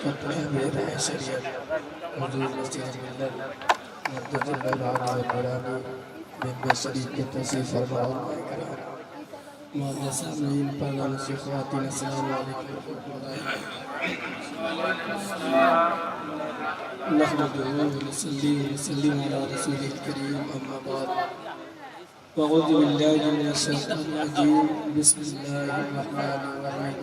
करते हैं मेरा शरीयत हुजूर मसीह मिल्लत मुद्दतुल आला व कुरानी मेंबर शरीफ के तौसीफ फरमा मोहम्मद सामीन पागल से ख्वातीन अस्सलाम वालेकुम नहमदुहु व नसल्ली व नसल्लिम अला रसूलिल करीम अम्मा बाद अऊज़ु बिल्लाहि मिनश शैतानिर रजीम बिस्मिल्लाहिर रहमानिर रहीम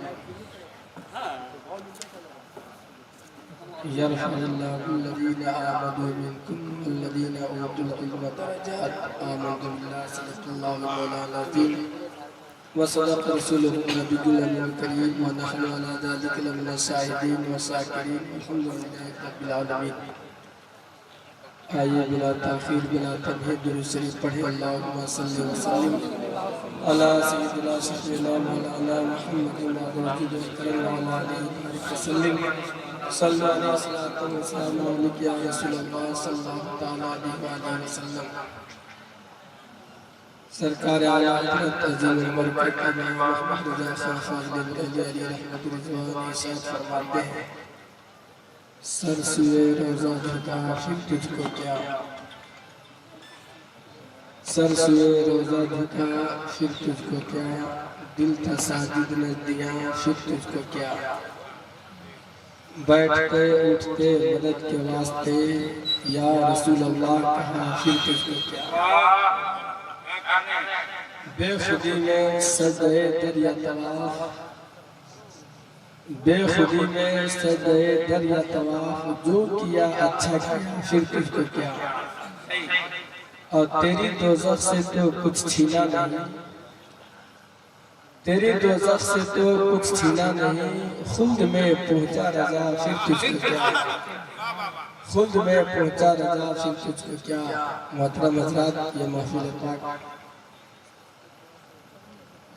यरफ़अल्लाहु अल्लज़ीना आमनू मिनकुम वल्लज़ीना ऊतुल इल्म दरजात आमनतु बिल्लाहि सल्लल्लाहु मौलाना अज़ीम व सदक़ रसूलुहु नबियुल अमीनुल करीम व नहनु अला ज़ालिका लमिनश शाहिदीन व शाकिरीन अल्हम्दुलिल्लाहि रब्बिल आलमीन। आइए बिला ताख़ीर बिला तमहीद दुरूद शरीफ पढ़े अल्लाहुम्मा सल्लि व सल्लिम अला सय्यिदिना शफ़ीना मौलाना मुहम्मदिन व रसूलिल करीम व अला आलिहि व सल्लिम सल्लल्लाहु अलैहि वसल्लम सलाम अलैका या रसूलल्लाह सल्लल्लाहु तआला अलैहि व सल्लम। सरकार आला हज़रत अज़ीम बरकत इमाम अहमद रज़ा खान फाज़िल अलैहि रहमतुल्लाह रिज़वान इरशाद फरमाते हैं, सर सुए रोज़ा झुका फिर तुझको क्या, सर सुए रोज़ा झुका फिर तुझको क्या, दिल था साजिद न दिया फिर तुझको क्या, बैठते उठते मदद के वास्ते या रसूल अल्लाह कहा फिर तुझको क्या, बेखुदी में सजदे दरिया तवाफ, बेखुदी में सजदे दरिया तवाफ, जो किया अच्छा किया फिर तुझको क्या, और तेरी दोज़ख से तो कुछ छीना नहीं, तेरी दोज़ख से तो कुछ छीना नहीं, खुल्द में पहुंचा रज़ा फिर तुझको क्या, खुल्द में पहुंचा रज़ा फिर तुझको क्या। मोहतरम हज़रात, ये महफिल पाक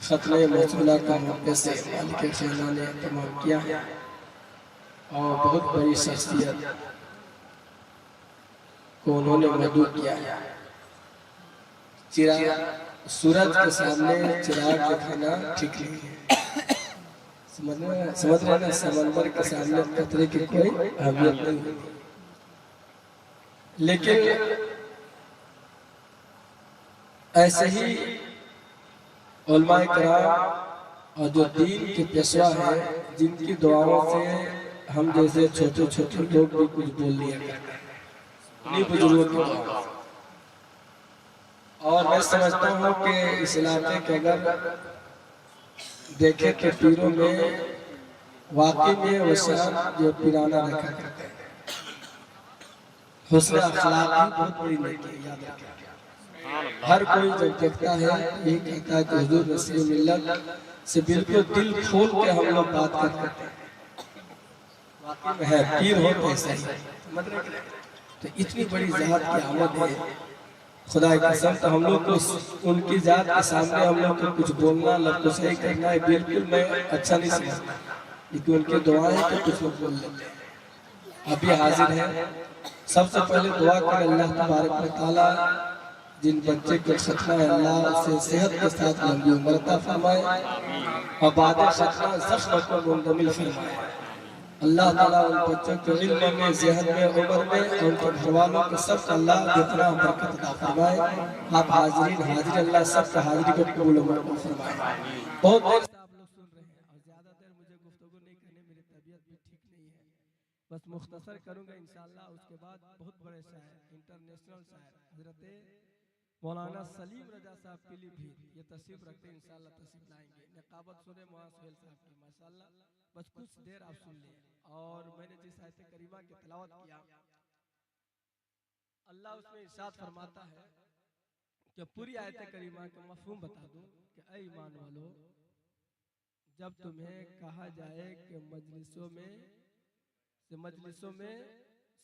खत्म मौसूला का मौके से मालिक ख़ज़ाना ने तमाम किया है और बहुत बड़ी शख्सियत को उन्होंने मदऊ किया है। चिराग सूरज के सामने चिराग दिखाना ठीक नहीं है, समझ रहे ना, समंदर के सामने कतरे की कोई अहमियत नहीं है। लेकिन ऐसे ही उलमाए कराम और जो दीन के पेशवा है, जिनकी दुआओं से हम जैसे छोटे छोटे लोग भी कुछ बोल लिया करते हैं, उन्हीं बुजुर्गों की दुआओं। और मैं समझता हूँ कि इस इलाके के अगर देखे तो पीरों में वाकई में वो शान जो पीराना रखा करते हैं, हुस्न अखलाक ही बहुत बड़ी नेकी, याद रखें। हर कोई जब देखता है यही कहता है कि हुजूर मसीह मिल्लत से बिल्कुल दिल खोल के हम लोग बात करते हैं, वाकई में है पीर हो तो ऐसा ही, तो इतनी बड़ी ज़ात की आमद है, खुदा की कसम। तो हम लोग को उनकी ज़ात के सामने हम लोग को कुछ बोलना लफ्ज़ सही करना है बिल्कुल मैं अच्छा नहीं समझता, लेकिन उनकी दुआएं तो कुछ लोग बोल लेते हैं। अभी हाजिर है, सबसे पहले दुआ करें अल्लाह तबारक व तआला जिन बच्चे को खतना है अल्लाह से सेहत के साथ लंबी उम्र अता फरमाए और बाद खतना ज़ख्म को मुंतमिल फरमाए। अल्लाह ताला उन बच्चों को इल्म में, ज़हन में, उम्र में और उनके घरवालों को सब अल्लाह जितना बरकत अता फरमाए। आप हाजिरीन हाजिर अल्लाह सब का हाजिरी को कबूल फरमाए। बहुत देर से आप लोग सुन रहे हैं और ज़्यादा देर मुझे गुफ्तगू नहीं करनी, मेरी तबीयत भी ठीक नहीं है, बस मुख्तसर करूँगा इंशाअल्लाह। उसके बाद बहुत बड़े शायर, इंटरनेशनल शायर हज़रत मौलाना सलीम रजा साहब पीलीभीत ये तशरीफ रखते हैं, इंशाअल्लाह तशरीफ लाएंगे। नकाबत सुने मुआज़ साहब की माशाअल्लाह, बस कुछ देर आप सुन लें। और मैंने जिस आयत करीमा की तिलावत किया, अल्लाह उसमें इरशाद फरमाता है कि पूरी आयत करीमा का मफहूम बता दूं कि ऐ ईमान वालो, जब तुम्हें कहा जाए कि मजलिसों में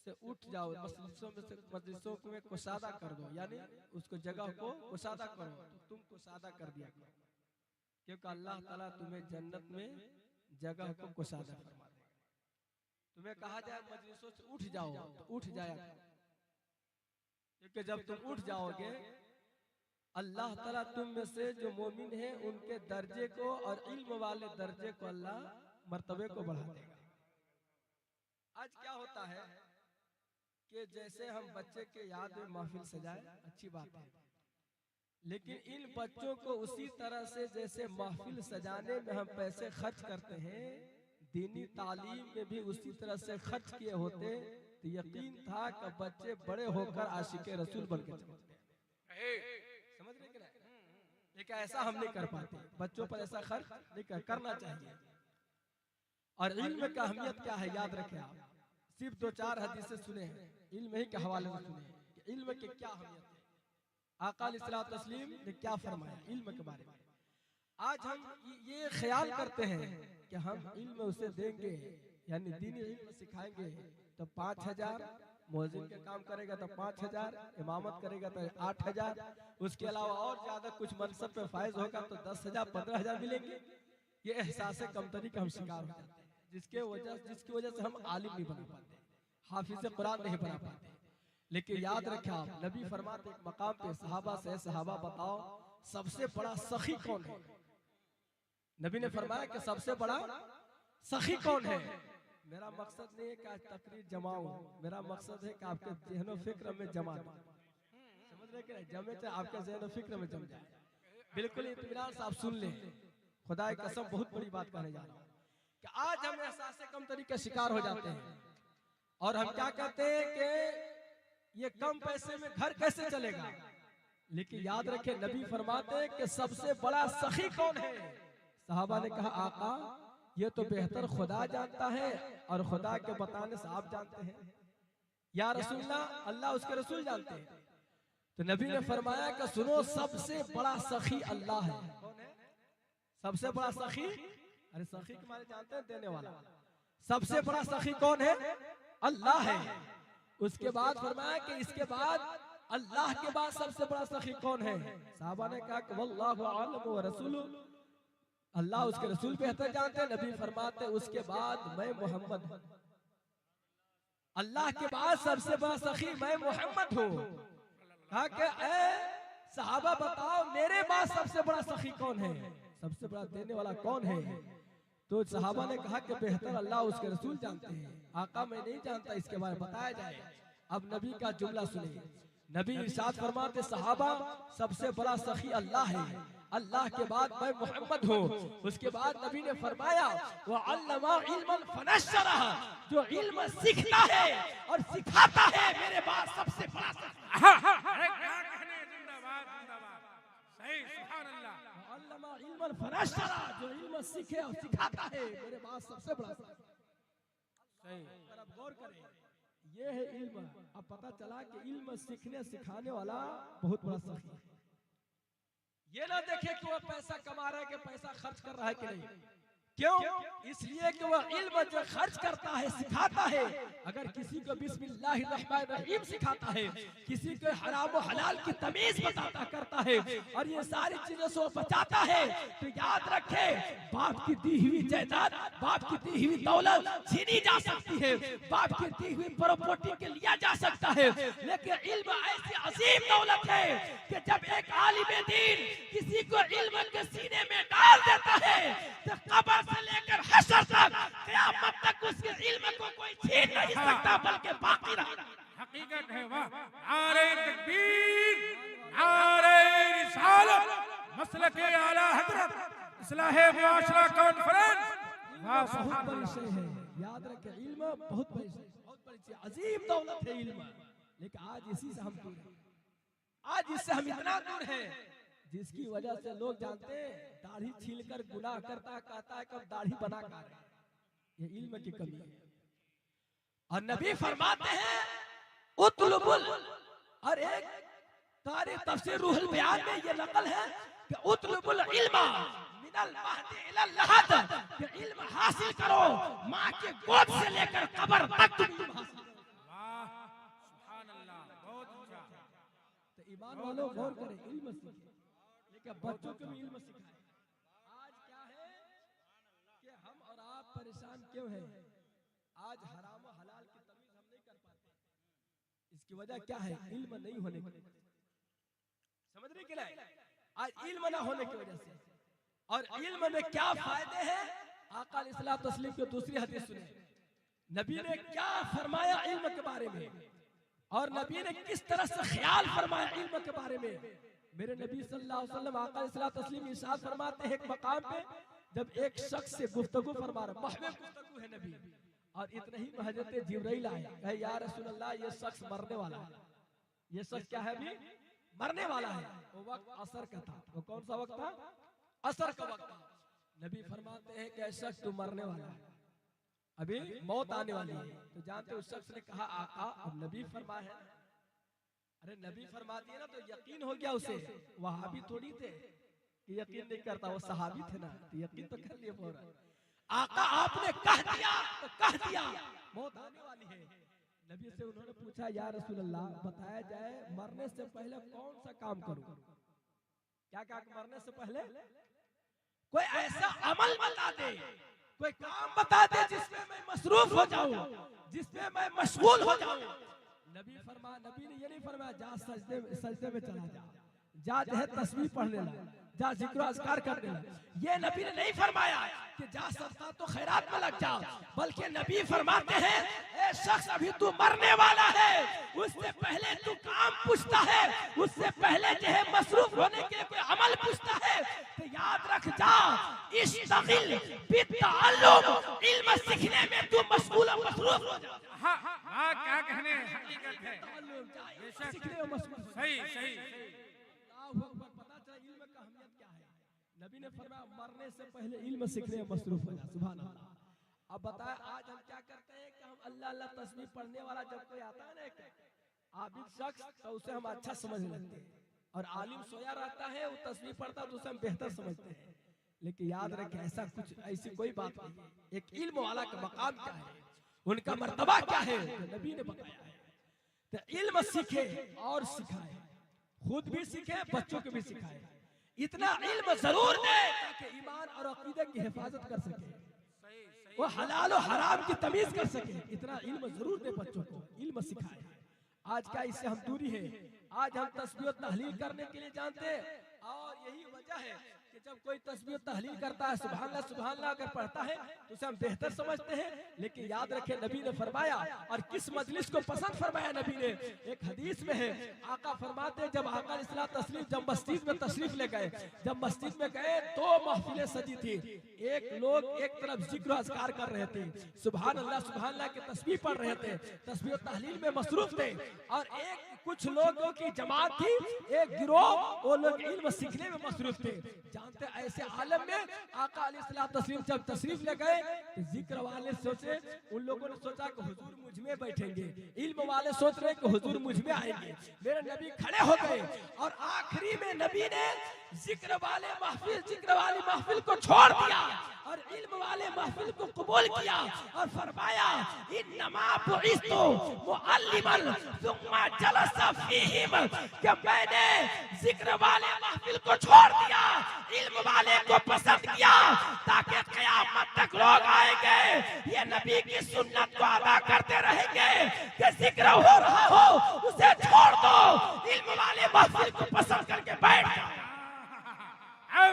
से उठ जाओ, मजलिसों में कुशादा कर दो, यानी उसको जगह को कुशादा करो, तो तुम कुशादा कर दिया करो, क्योंकि अल्लाह ताला तुम्हें जन्नत में जगह को कुशादा फरमा देगा। तुम्हें कहा जाए मजलिसों से उठ जाओ तो उठ जाया करो, क्योंकि जब तुम उठ जाओगे अल्लाह ताला तुम में से जो मोमिन है उनके दर्जे को और इल्म वाले दर्जे को अल्लाह मर्तबे को बढ़ा देगा। आज क्या होता है कि जैसे हम बच्चे के याद में महफिल सजाए, अच्छी बात है, लेकिन इन बच्चों को उसी तरह से जैसे महफिल सजाने में हम पैसे खर्च करते हैं, दीनी तालीम में भी उसी तरह से खर्च किए होते तो यकीन था कि बच्चे बड़े होकर आशिक रसूल बनकर चमकते हैं। समझ रहे कि नहीं? लेकिन ऐसा हम नहीं कर पाते, बच्चों पर ऐसा खर्च नहीं करना चाहिए। और इल्म का अहमियत क्या है याद रखें आप, सिर्फ 2-4 हदीसें सुने हैं, इल्म ही के हवाले से सुने हैं कि इल्म की क्या अहमियत है, आका अलैहिस्सलातु वस्सलाम ने क्या फरमाया इल्म के बारे में। आज हम ये ख्याल करते हैं कि हम इल्म उसे देंगे, यानी दीनी इल्म सिखाएंगे तो 5,000, मुअज्जिन के काम करेगा तो 5,000, इमामत करेगा तो 8,000, उसके अलावा और ज्यादा कुछ मनसब पे फायज होगा तो 10,000 15,000 मिलेंगे। ये एहसास कमतरी का हम शिकार हो जाते हैं, जिसकी वजह से हम आलिम नहीं बना पाते, हाफिज कुरान नहीं बना पाते। लेकिन याद रखें आप, नबी फरमाते एक मकाम पे सहाबा से, सहाबा बताओ सबसे बड़ा सखी कौन है? नबी ने फरमाया कि सबसे बड़ा सखी कौन है? मेरा मकसद नहीं है कि आज तकरीर जमाऊं, मेरा मकसद है कि आपके ज़हन और फिक्र में जमा दूं। समझ रहे कि जमे तो आपके ज़हन और फिक्र में जम जाए। बिल्कुल इत्मीनान से आप सुन लें, खुदा की कसम बहुत बड़ी बात कहने जा रहा हूं कि आज हम एहसास कमतरी का शिकार हो जाते हैं और हम क्या कहते हैं कि ये कम पैसे में घर कैसे चलेगा। लेकिन याद रखें नबी फरमाते हैं कि सबसे बड़ा सखी कौन है? सहाबा ने कहा आका ये तो बेहतर खुदा जानता है और खुदा के बताने से आप जानते हैं। या रसूलल्लाह, अल्लाह उसके रसूल जानते हैं। तो नबी ने फरमाया कि सुनो सबसे बड़ा सखी अल्लाह है। सबसे बड़ा सखी, अरे सखी के माने जानते हैं देने वाला, सबसे बड़ा सखी कौन है? अल्लाह है। उसके बाद फरमाया कि इसके बाद अल्लाह के बाद सबसे बड़ा सखी कौन है? साहबा ने कहा कि वल्लाहु आलम व रसूलुहु, अल्लाह उसके रसूल बेहतर जानते हैं। नबी फरमाते उसके बाद मैं मोहम्मद हूं। अल्लाह के बाद सबसे बड़ा सखी मैं मोहम्मद हूं। कहा कि ए सहाबा बताओ मेरे बाद सबसे बड़ा सखी कौन है, सबसे बड़ा देने वाला कौन है? तो सहाबा ने कहा कि बेहतर अल्लाह उसके रसूल जानते हैं, आका मैं नहीं जानता, इसके बारे में बताया जाए। अब नबी का जुमला सुनिए, नबी इरशाद फरमाते सहाबा सबसे बड़ा सखी अल्लाह है, अल्लाह के बाद मैं मोहम्मद हूँ। उसके बाद नबी ने फरमाया वो अल्लमा इल्मन फनशरह, जो इल्म सीखता है और सिखाता है मेरे बाद सबसे बड़ा सखी। सही सुभान अल्लाह। अल्लमा इल्मन फनशरह, जो इल्म सीखे और सिखाता है मेरे बाद सबसे बड़ा सखी। सही, अब गौर करें, ये है इल्म। अब पता चला कि इल्म सीखने सिखाने वाला बहुत बड़ा सखी है। ये ना देखे कि वह पैसा कमा रहा है कि पैसा खर्च कर रहा है कि नहीं। क्यों? इसलिए कि वह इल्म जो खर्च करता है सिखाता है। अगर किसी को बिस्मिल्लाहिर्रहमानिर्रहीम सिखाता है, किसी को हराम और हलाल की तमीज बताता करता है और ये सारी चीजों से बचाता है, तो याद रखे बाप की दी हुई जायदाद, बाप की दी हुई दौलत छीनी जा सकती है, बाप की दी हुई प्रॉपर्टी के लिया जा सकता है, लेकिन इल्म ऐसी अजीम दौलत है कि जब एक आलिम दीन किसी को इल्म के सीने में डाल देता है तो कब्र से लेकर हश्र तक, क़यामत तक उसके इल्म को कोई छीन नहीं सकता, बल्कि बाकी रहेगा। हकीकत है। वाह, नारे तकबीर, नारे रिसालत, मसलके आला हजरत, इस्लाह मुआशरा कॉन्फ्रेंस। वाह, बहुत बड़ी शय है, याद रखें इल्म बहुत बड़ी शय, बहुत बड़ी चीज, अजीम दौलत है इल्म। लेकिन आज इसी से हम दूर हैं, आज इससे हम इतना दूर हैं जिसकी वजह से लोग जानते हैं दाढ़ी छीलकर गुनाह करता कहता है कब दाढ़ी बना कर, ये इल्म की कमी है। और नबी फरमाते हैं उतलुबुल, और एक तारीख तफसीर रूहुल बयान में ये नकल है कि उतलुबुल इल्मा मिनल महदी इलल लहद, कि इल्म हासिल करो मां के गोद से लेकर कब्र तक तुम इल्म हासिल करो। वाह सुभान अल्लाह, बहुत अच्छा। तो ईमान वालों गौर करें, इल्म सीखें, लेकिन बच्चों को भी इल्म सिखाएं। आज क्या है कि हम और आप परेशान क्यों हैं? आज हराम और हलाल की तमीज हम नहीं कर पाते, इसकी वजह क्या है? इल्म नहीं होने की। समझ रहे कि नहीं? आज इल्म ना होने की वजह से। और इल्म में क्या फायदे हैं? आका अलैहिस्सलातु वस्सलाम की दूसरी हदीस सुनिए, नबी ने क्या फरमाया इल्म के बारे में और नबी ने किस तरह से ख्याल फरमाया इल्म के बारे में। मेरे नबी सल्लल्लाहु अलैहि वसल्लम आका अलैहि तस्लीम इरशाद फरमाते हैं एक मकाम पे जब एक शख्स से गुफ्तगू फरमा रहा, महवे गुफ्तगू है नबी, और इतना ही में हजरत जिब्राइल आए, कहे या रसूल अल्लाह ये शख्स मरने वाला है, ये शख्स क्या है अभी मरने वाला है। वो वक्त असर का था। वो कौन सा वक्त था? असर का वक्त था। नबी फरमाते हैं कि ऐसा शख्स तू मरने वाला है, अभी मौत आने वाली है। तो जानते उस शख्स ने कहा आका अब नबी फरमा है, अरे नबी फरमा दिए ना तो यकीन हो गया उसे। वहाबी थोड़ी थे कि यकीन नहीं करता, वो सहाबी थे ना, तो यकीन तो कर लिए फौरन। आका आपने कह दिया तो कह दिया, मौत आने वाली है। नबी से उन्होंने पूछा या रसूल अल्लाह बताया जाए मरने से पहले कौन सा काम करूं? क्या क्या मरने से पहले कोई ऐसा अमल बता दे, कोई काम बता दे जिसमें मैं मसरूफ हो जाऊं, जिसमें मैं मशगूल हो जाऊं। नबी ने ये नहीं फरमाया जा सजदे में चला जा जो है तस्बीह पढ़ लेना, जा जिक्र अज़कार कर लेना। ये नबी ने नहीं फरमाया कि जा सदका तो खैरात में लग जा, बल्कि नबी फरमाते हैं ए शख्स अभी तू मरने वाला है, उससे पहले तू काम पूछता है, उससे पहले जो है मसरूफ होने के लिए कोई अमल पूछता है, तो याद रख जा इश्तिग़ल बित्तअल्लुम, इल्म सीखने में तू मशगूल और मसरूफ हो जा। हाँ क्या कहने हकीकत है, सीखने में मशगूल। सही सही। पता चला इल्म का अहमियत क्या है। नबी ने फरमाया मरने से पहले इल्म सीखने में मसरूफ हो जा। सुभान अल्लाह। अब बताया आज हम क्या करते हैं कि हम अल्लाह अल्लाह तस्बीह पढ़ने वाला जब कोई आता है ना एक आबिद शख्स, तो उसे हम अच्छा समझने लगते हैं, और आलिम सोया रहता है वो तस्बीह पढ़ता है तो उसे हम बेहतर समझते हैं। लेकिन याद रखें ऐसा कुछ ऐसी कोई बात नहीं। एक इल्म वाला का मकाम क्या है, उनका मर्तबा क्या है, तो नबी ने बताया है। तो इल्म सीखे और सिखाए, खुद भी सीखे बच्चों को भी सिखाए। इतना इल्म जरूर दे ताकि ईमान और अकीदे की हिफाजत कर सके, वो हलाल और हराम की तमीज कर सके। इतना इल्म जरूर दे बच्चों को, इल्म सिखाए। आज क्या इससे हम दूरी है? आज हम तस्बीह तहलील करने के लिए जानते हैं, और यही वजह है कि जब कोई तस्बीह तहलील करता है सुभान अल्लाह अगर पढ़ता है तो उसे हम बेहतर समझते हैं। लेकिन याद रखें नबी ने फरमाया, और किस मजलिस को पसंद फरमाया नबी ने। एक हदीस में है आका फरमाते हैं जब आका अलैहि तस्लीम जब मस्जिद में तशरीफ ले गए, जब मस्जिद में गए दो महफिलें सजी थी। एक लोग एक तरफ जिक्र अज़कार कर रहे थे, सुभान अल्लाह की तस्बीह पढ़ रहे थे, तस्बीह तहलील में मसरूफ थे, और एक कुछ लोगों की जमात थी, एक गिरोह, वो लोग इल्म सीखने में मसरूफ थे। जानते ऐसे आलम में आका अलैहि तस्लीम जब तशरीफ ले गए तो जिक्र वाले सोचे, उन लोगों ने सोचा कि हुजूर मुझ में बैठेंगे, इल्म वाले सोच रहे कि हुजूर मुझ में आएंगे। मेरे नबी खड़े हो गए, और आखिरी में नबी ने जिक्र वाली महफिल को छोड़ दिया और इल्म वाले महफिल को कबूल किया, और फरमाया इन्नमा बुइस्तु मुअल्लिमन सुम्मा जलसा फीहिम, कि मैंने जिक्र वाले महफिल को छोड़ दिया, इल्म वाले को पसंद किया, ताकि क़यामत तक लोग आएंगे ये नबी की सुन्नत को अदा करते रहेंगे कि जिक्र हो रहा हो उसे छोड़ दो, इल्म वाले महफिल को पसंद करके बैठ जाओ।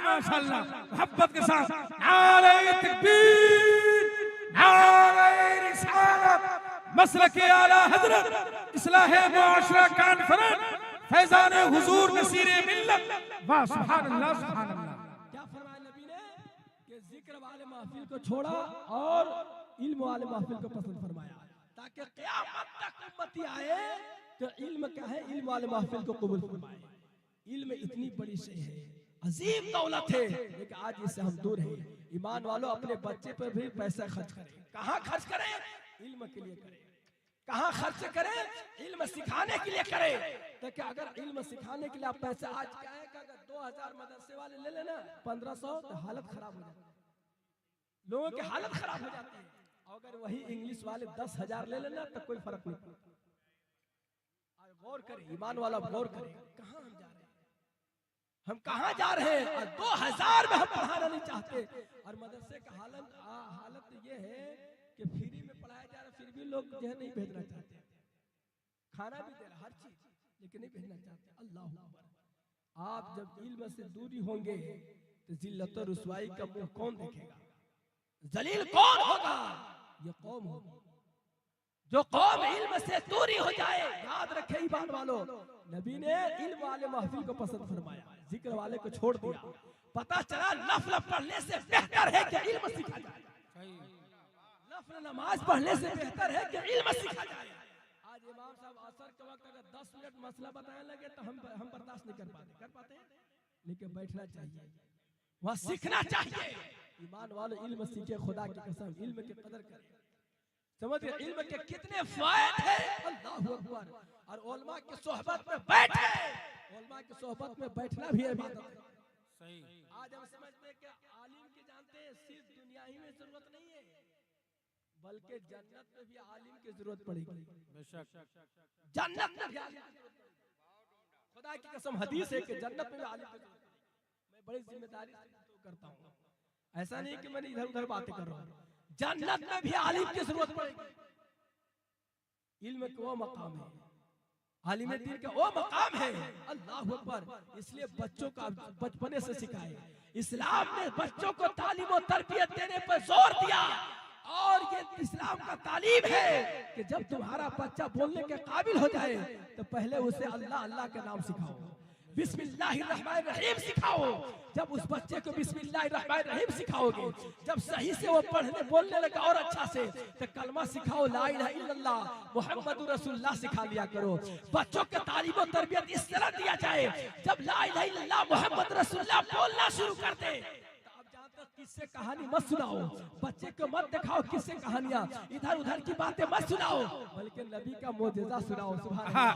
माशाअल्लाह मोहब्बत के साथ नारे तकबीर, नारे रिसालत, मसलके आला हजरत इस्लाह मुआशरा कॉन्फ्रेंस फैजान हुजूर नसीरे मिल्लत। वाह सुभान अल्लाह सुभान अल्लाह। क्या फरमाया नबी ने कि जिक्र वाले महफिल को छोड़ा और इल्म वाले महफिल को पसंद फरमाया, ताकि क़यामत तक उम्मती आए तो इल्म क्या है, इल्म वाले महफिल को कबूल फरमाए। इल्म इतनी बड़ी शय है, अजीम दौलत है, लेकिन आज इससे हम दूर हैं। ईमान वालों अपने बच्चे पर भी पैसा खर्च करें। कहाँ खर्च करें? इल्म के लिए करें। कहाँ खर्च करें? इल्म सिखाने के लिए करें। तो क्या अगर इल्म सिखाने के लिए आप पैसा, आज क्या है कि अगर 2000 मदरसे वाले ले लेना 1500, तो हालत खराब हो जाती है, लोगों की हालत खराब हो जाती है। अगर वही इंग्लिश वाले 10,000 ले लेना तो कोई फर्क नहीं पड़ता। गौर करें ईमान वाला, गौर करें कहाँ हम जा रहे हैं, हम कहाँ जा रहे हैं। और 2000 में हम पढ़ाना नहीं चाहते, और मदरसे का हालत ये है कि फ्री में पढ़ाया जा रहा है, फिर भी लोग जो है नहीं भेजना चाहते, खाना भी दे रहा हर चीज, लेकिन नहीं भेजना चाहते। अल्लाह अकबर। आप जब इल्म से दूरी होंगे तो जिल्लत और रुसवाई का मुंह कौन देखेगा, जलील कौन होगा? ये कौम होगी। जो कौम इल्म से दूरी हो जाए, याद रखे ईमान वालों, नबी ने इल्म वाले महफिल को पसंद फरमाया, जिक्र वाले को छोड़ दिया। पता चला नफल पढ़ने से बेहतर है कि इल्म सीखा जाए, नफल नमाज पढ़ने से बेहतर है कि इल्म सीखा जाए। आज इमाम साहब असर के वक्त अगर 10 मिनट मसला बताने लगे तो हम बर्दाश्त नहीं कर पाते हैं, लेकिन बैठना चाहिए, वहाँ सीखना चाहिए। ईमान वालों इल्म सीखे, खुदा की कसम इल्म की कदर करें। समझिए इल्म के कितने फायदे हैं, अल्लाहु अकबर। और उलमा की सोहबत में बैठे, उलमा की सोहबत में बैठना भी इबादत है। सही। आज हम समझते हैं कि आलिम की जानते हैं सिर्फ दुनिया ही में जरूरत नहीं है, बल्कि जन्नत में भी आलिम की जरूरत पड़ेगी। बेशक जन्नत में भी आलिम की जरूरत पड़ेगी। खुदा की कसम हदीस है कि जन्नत में भी आलिम की जरूरत है। मैं बड़ी जिम्मेदारी से करता हूँ, ऐसा नहीं कि मैंने इधर उधर बातें कर रहा हूँ। जन्नत में भी आलिम की जरूरत पड़ेगी। इल्म का वो मकाम है, आलिम दीन का वो मकाम है, अल्लाहु अकबर। इसलिए बच्चों का बचपने से सिखाए। इस्लाम ने बच्चों को तालीम और तरबियत देने पर जोर दिया, और ये इस्लाम का तालीम है कि जब तुम्हारा बच्चा बोलने के काबिल हो जाए तो पहले उसे अल्लाह अल्लाह के नाम सिखाओ, बिस्मिल्लाहिर्रहमानिर्रहीम सिखाओ। जब उस बच्चे को बिस्मिल्लाहिर्रहमानिर्रहीम सिखाओगे, जब सही से वो पढ़ने बोलने लगा और अच्छा से, तो कलमा सिखाओ, ला इलाहा इल्लल्लाह मुहम्मदुर रसूलुल्लाह सिखा लिया करो। बच्चों के तालीम और तरबियत इस तरह दिया जाए, जब ला इलाहा इल्लल्लाह मुहम्मदुर रसूलुल्लाह बोलना शुरू कर दे, किससे कहानी मत सुनाओ, बच्चे को मत दिखाओ किससे कहानियां, इधर उधर की बातें मत सुनाओ, बल्कि नबी का मोजेज़ा सुनाओ। सुभान अल्लाह,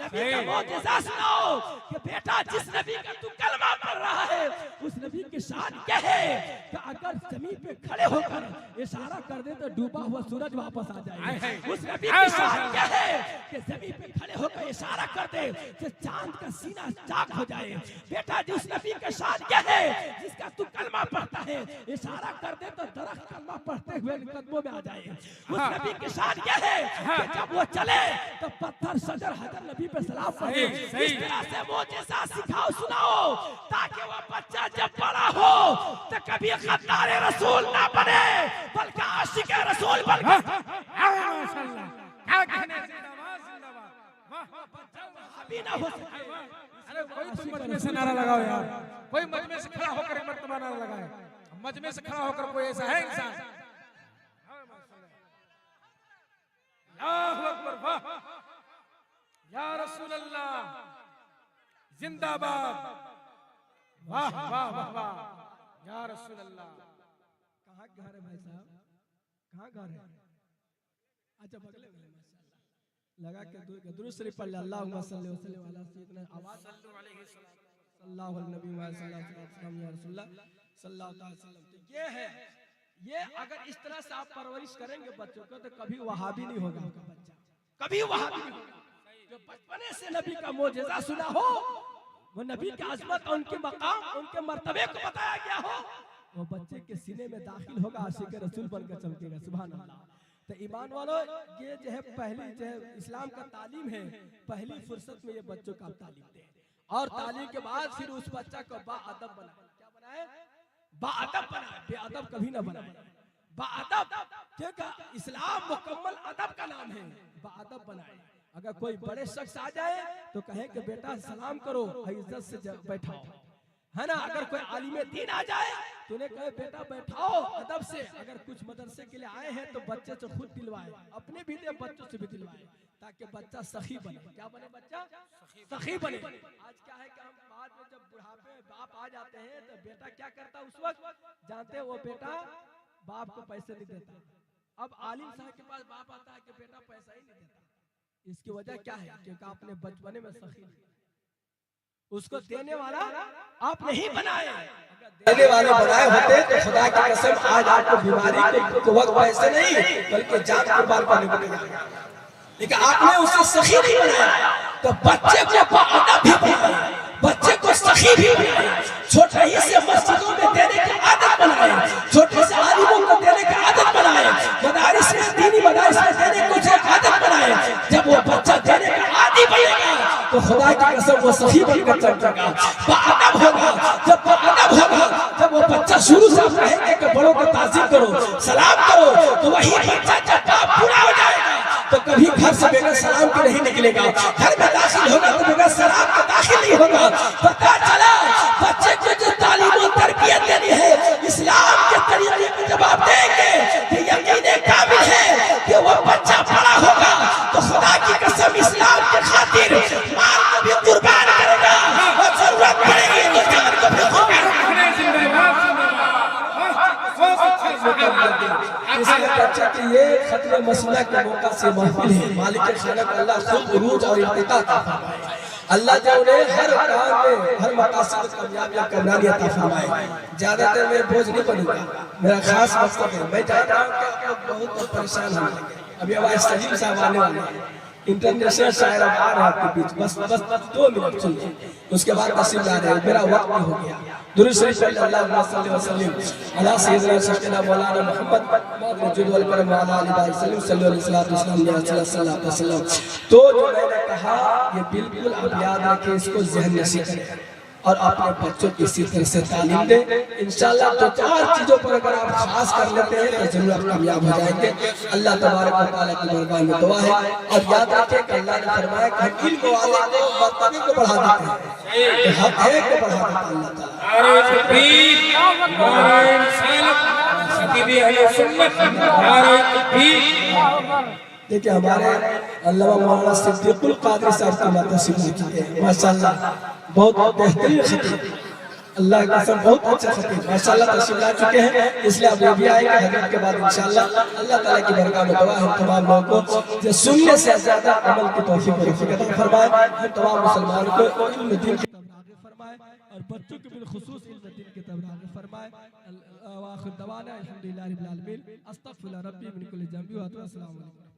नबी का मोजेज़ा सुनाओ कि बेटा जिस नबी का तू कलमा पढ़ रहा है, उस नबी की शान क्या है कि अगर जमीन पे खड़े होकर इशारा कर दे तो डूबा हुआ सूरज वापस आ जाए। उस नबी की शान क्या है कि जमीन पे खड़े होकर इशारा कर दे कि चांद का सीना चाक हो जाए। बेटा जिस नबी की शान क्या है जिसका तू कलमा पढ़ता है, इशारा कर दे तो दरख्त कलमा पढ़ते हुए कदमों में आ जाए। उस नबी की शान क्या है कि जब वो चले तो पत्थर सजर हजर नबी पे सलाम पढ़े। इस तरह से मोजेज़ा सिखाओ, सुनाओ, ताकि वो बच्चा जब बड़ा हो तो कभी गद्दार रसूल ना बने, बल्कि आशिक रसूल बन जाए। माशाअल्लाह, क्या कहने, जिंदाबाद जिंदाबाद, वाह अभी ना हो सके। अरे कोई तो मजमे से नारा लगाओ यार, कोई मजमे से खड़ा होकर एक मर्तबा नारा लगाए। मजमे से खड़ा होकर कोई ऐसा है इंसान? अल्लाहु अकबर, वाह या रसूल अल्लाह जिंदाबाद, वाह वाह वाह वाह या रसूल अल्लाह। कहाँ घर है भाई साहब, कहाँ घर है? अच्छा बगले में माशाअल्लाह, लगा के दुरूद शरीफ पढ़ ले, अल्लाहुम्मा सल्ली व सल्लिम अला सय्यिदना आवाज सल्लल्लाहु अलैहि नबी व सल्लल्लाहु अलैहि वसल्लम। तो ये है, ये अगर इस तरह से आप परवरिश करेंगे बच्चों को तो कभी वहाबी नहीं होगा आपका बच्चा, कभी वहाबी नहीं होगा। जो बचपने से नबी का मोजेज़ा सुना हो, वो नबी की अजमत, उनके मकाम, उनके मर्तबे को बताया गया हो, वो बच्चे के सीने में दाखिल होगा, आशिक रसूल बनकर चमकेगा। सुभान अल्लाह। तो ईमान वालों, ये जो है पहली जो है इस्लाम का तालीम है, पहली फुर्सत में ये बच्चों का तालीम दे, और तालीम के बाद फिर उस बच्चा को बाअदब बनाए। क्या बनाए? बाअदब बनाए, बेअदब कभी ना बनाए, बाअदब। ठीक है, इस्लाम मुकम्मल अदब का नाम है, बाअदब बनाए। अगर कोई बड़े शख्स आ जाए तो कहे कि बेटा सलाम करो, इज्जत से बैठाओ, है ना। अगर कोई आलिम दीन आ जाए तो उन्हें कहे बेटा बैठाओ अदब से। अगर कुछ मदरसे के लिए आए हैं तो बच्चे से खुद दिलवाए, अपने भी दे, बच्चों से भी दिलवाए, ताकि बच्चा सखी बने। क्या बने बच्चा? सखी बने। आज क्या है कि हम बाद में जब बुढ़ापे में बाप आ जाते हैं तो बेटा क्या करता उस वक्त, जानते हैं वो बेटा बाप को पैसे नहीं देता। अब आलिम साहब के पास बाप आता है कि बेटा पैसा ही नहीं देता। इसकी वजह क्या है? क्योंकि आपने बचपने में सखी उसको देने वाला आप नहीं बनाए, देने वाले बनाए होते तो खुदा की कसम आज आपको बीमारी के वक्त पैसे नहीं बल्कि जान कुर्बान करने पड़ेगा। लेकिन आपने उसे सखी नहीं बनाया, तो बच्चे को बाअदब भी बनाया, बच्चे को सखी भी बनाया, छोटे ही से मस्जिदों में देने की आदत बनाए, छोटे से आलिमों को देने की आदत बनाए, मदारिस में, दीनी मदारिस में देने को जो आदत बनाए। जब वो बच्चा देने का आदी बनेगा तो खुदा की कसम वो सही बनकर चमकेगा, बाअदब होगा। जब बाअदब होगा, जब वो बच्चा शुरू से आप कहेंगे कि बड़ों को ताज़ीम करो, सलाम करो, तो वही बच्चा जब बाप पूरा हो जाएगा तो कभी घर से बगैर सलाम के नहीं निकलेगा, घर में दाखिल होगा तो बगैर सलाम के दाखिल नहीं होगा। पता चला बच्चे को जो तालीम और तरबियत देनी है इस्लाम के तरीके में जब आप देंगे तो यकीन काबिल है कि वो बच्चा बड़ा होगा तो खुदा की कसम इस्लाम के खातिर माल को भी कुर्बान करेगा और जरूरत पड़ेगी तो जान को भी कुर्बान ये खतरे मसला के मौका से महफिल है। मालिक खाना का अल्लाह खुद उरूज और इर्तिका अता फरमाए। अल्लाह जो उन्हें हर काम में हर मकासद कामयाबी और कामयाबी अता फरमाए। ज्यादातर मैं बोझ नहीं बनूंगा, मेरा खास मकसद है, मैं चाहता हूं कि आप लोग बहुत परेशान हो जाएंगे। अभी हमारे सलीम साहब आने वाले हैं, इंटरनेशनल शायर अब आ रहे हैं आपके बीच, बस 2 मिनट सुनिए, उसके बाद तस्लीम ला रहे हैं। मेरा वक्त भी हो गया। दुरूद शरीफ सल्लल्लाहु अलैहि वसल्लम अला सय्यदना सय्यदना मौलाना मोहम्मद मौजूद वल करम वाला अली भाई सल्लल्लाहु अलैहि वसल्लम। तो जो मैंने कहा ये बिल्कुल आप याद रखें, इसको ज़हन नशीं करें और अपने बच्चों को इसी तरह से तालीम दें। इंशाअल्लाह तो 4 चीजों पर अगर आप खास कर लेते हैं तो जरूर आप कामयाब हो जाएंगे। अल्लाह तबारक व तआला की दरबार में दुआ है। और याद रखें कि अल्लाह ने फरमाया कि हम इल्म वाले को मर्तबे को बढ़ा देते हैं, तो हक है को बढ़ा देता है अल्लाह ताला। नारे तकबीर, नारे रिसालत, खतीब अहले सुन्नत, नारे तकबीर। देखिए हमारे अल्लामा मौलाना सिद्दीकुल कादरी साहब की बातें सुनना चाहिए, माशाअल्लाह बहुत बेहतरीन खतीब, अल्लाह की कसम बहुत अच्छा खतीब माशाअल्लाह तशरीफ ला चुके हैं। इसलिए अब ये भी आएगा हजरत के बाद इंशाअल्लाह। अल्लाह ताला की बरकत में दुआ है तमाम लोगों को जो सुनने से ज्यादा अमल की तौफीक और रफ़ीक अता फरमाए। हम तमाम मुसलमानों को इल्म दीन की तरफ आगे फरमाए और बच्चों के बिलखुसूस इल्म दीन की तरफ आगे फरमाए। व आखिर दवाना अल्हम्दुलिल्लाहि रब्बिल आलमीन, अस्तगफिरुल्लाह रब्बी मिन कुल्ली ज़ंबि व अतूबु इलैहि।